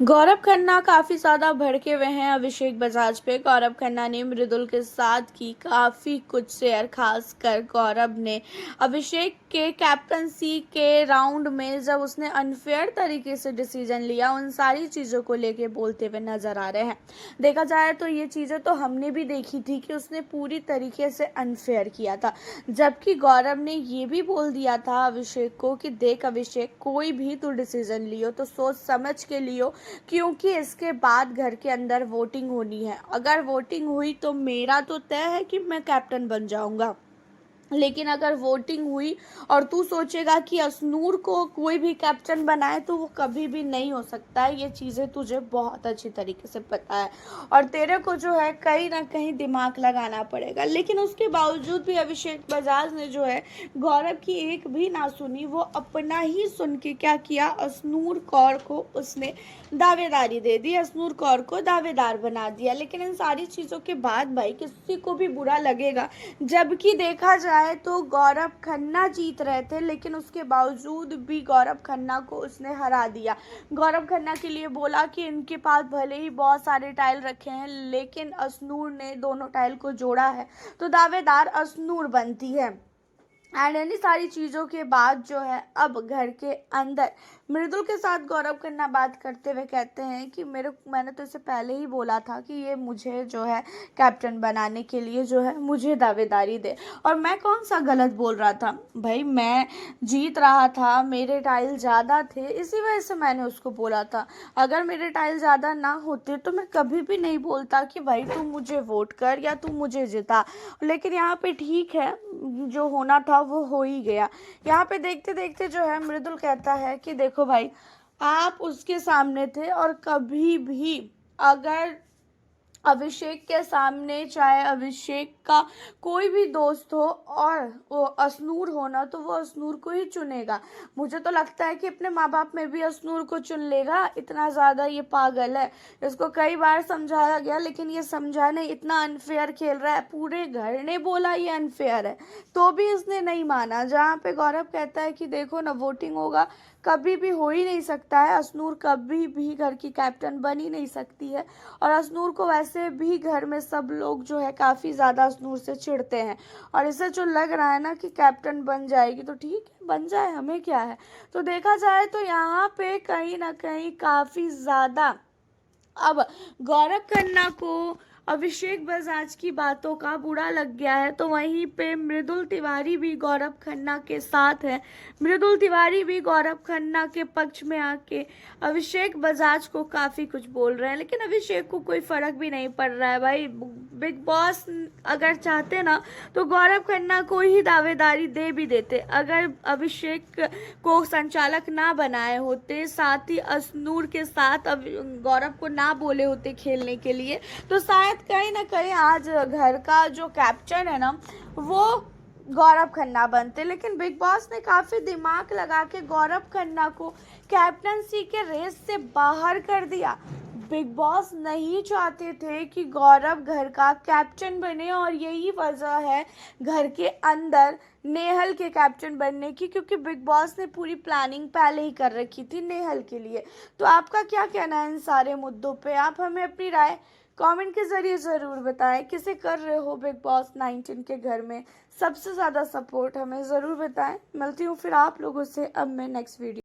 गौरव खन्ना काफ़ी ज़्यादा भड़के हुए हैं अभिषेक बजाज पे। गौरव खन्ना ने मृदुल के साथ की काफ़ी कुछ शेयर, खास कर गौरव ने अभिषेक के कैप्टनसी के राउंड में जब उसने अनफेयर तरीके से डिसीजन लिया, उन सारी चीज़ों को लेके बोलते हुए नज़र आ रहे हैं। देखा जाए तो ये चीज़ें तो हमने भी देखी थी कि उसने पूरी तरीके से अनफेयर किया था, जबकि गौरव ने ये भी बोल दिया था अभिषेक को कि देख अभिषेक, कोई भी तू डिसीजन लियो तो सोच समझ के लियो, क्योंकि इसके बाद घर के अंदर वोटिंग होनी है। अगर वोटिंग हुई तो मेरा तो तय है कि मैं कैप्टन बन जाऊंगा, लेकिन अगर वोटिंग हुई और तू सोचेगा कि असनूर को कोई भी कैप्टन बनाए तो वो कभी भी नहीं हो सकता है। ये चीज़ें तुझे बहुत अच्छी तरीके से पता है और तेरे को जो है कहीं ना कहीं दिमाग लगाना पड़ेगा। लेकिन उसके बावजूद भी अभिषेक बजाज ने जो है गौरव की एक भी ना सुनी। वो अपना ही सुन के क्या किया, असनूर कौर को उसने दावेदारी दे दी, असनूर कौर को दावेदार बना दिया। लेकिन इन सारी चीज़ों के बाद भाई किसी को भी बुरा लगेगा, जबकि देखा जाए तो गौरव खन्ना जीत रहे थे, लेकिन उसके बावजूद भी गौरव खन्ना को उसने हरा दिया। गौरव खन्ना के लिए बोला कि इनके पास भले ही बहुत सारे टाइल रखे हैं, लेकिन असनूर ने दोनों टाइल को जोड़ा है तो दावेदार असनूर बनती है। एंड इन्हीं सारी चीज़ों के बाद जो है अब घर के अंदर मृदुल के साथ गौरव खन्ना बात करते हुए कहते हैं कि मैंने तो इससे पहले ही बोला था कि ये मुझे जो है कैप्टन बनाने के लिए जो है मुझे दावेदारी दे, और मैं कौन सा गलत बोल रहा था भाई, मैं जीत रहा था, मेरे टाइल ज़्यादा थे, इसी वजह से मैंने उसको बोला था। अगर मेरे टाइल ज़्यादा ना होते तो मैं कभी भी नहीं बोलता कि भाई तू मुझे वोट कर या तू मुझे जिता। लेकिन यहाँ पे ठीक है, जो होना था वो हो ही गया। यहाँ पे देखते देखते जो है मृदुल कहता है कि देखो भाई, आप उसके सामने थे और कभी भी अगर अभिषेक के सामने चाहे अभिषेक का कोई भी दोस्त हो और वो असनूर हो ना, तो वो असनूर को ही चुनेगा। मुझे तो लगता है कि अपने माँ बाप में भी असनूर को चुन लेगा, इतना ज़्यादा ये पागल है। इसको कई बार समझाया गया लेकिन ये समझा नहीं, इतना अनफेयर खेल रहा है। पूरे घर ने बोला ये अनफेयर है तो भी इसने नहीं माना। जहाँ पे गौरव कहता है कि देखो ना, वोटिंग होगा, कभी भी हो ही नहीं सकता है, असनूर कभी भी घर की कैप्टन बन ही नहीं सकती है। और असनूर को वैसे भी घर में सब लोग जो है काफ़ी ज़्यादा असनूर से चिढ़ते हैं, और इसे जो लग रहा है ना कि कैप्टन बन जाएगी तो ठीक है, बन जाए, हमें क्या है। तो देखा जाए तो यहाँ पे कहीं ना कहीं काफ़ी ज़्यादा अब गौरव खन्ना को अभिषेक बजाज की बातों का बुरा लग गया है, तो वहीं पे मृदुल तिवारी भी गौरव खन्ना के साथ है। मृदुल तिवारी भी गौरव खन्ना के पक्ष में आके अभिषेक बजाज को काफ़ी कुछ बोल रहे हैं, लेकिन अभिषेक को कोई फ़र्क भी नहीं पड़ रहा है भाई। बिग बॉस अगर चाहते ना तो गौरव खन्ना को ही दावेदारी दे भी देते। अगर अभिषेक को संचालक ना बनाए होते, साथ ही असनूर के साथ अब गौरव को ना बोले होते खेलने के लिए, तो शायद कहीं ना कहीं आज घर का जो कैप्टन है ना वो गौरव खन्ना बनते। लेकिन बिग बॉस ने काफ़ी दिमाग लगा के गौरव खन्ना को कैप्टनसी के रेस से बाहर कर दिया। बिग बॉस नहीं चाहते थे कि गौरव घर का कैप्टन बने, और यही वजह है घर के अंदर नेहल के कैप्टन बनने की, क्योंकि बिग बॉस ने पूरी प्लानिंग पहले ही कर रखी थी नेहल के लिए। तो आपका क्या कहना है इन सारे मुद्दों पे? आप हमें अपनी राय कमेंट के ज़रिए ज़रूर बताएं। किसे कर रहे हो बिग बॉस 19 के घर में सबसे ज़्यादा सपोर्ट, हमें ज़रूर बताएं। मिलती हूँ फिर आप लोगों से अब मैं नेक्स्ट वीडियो।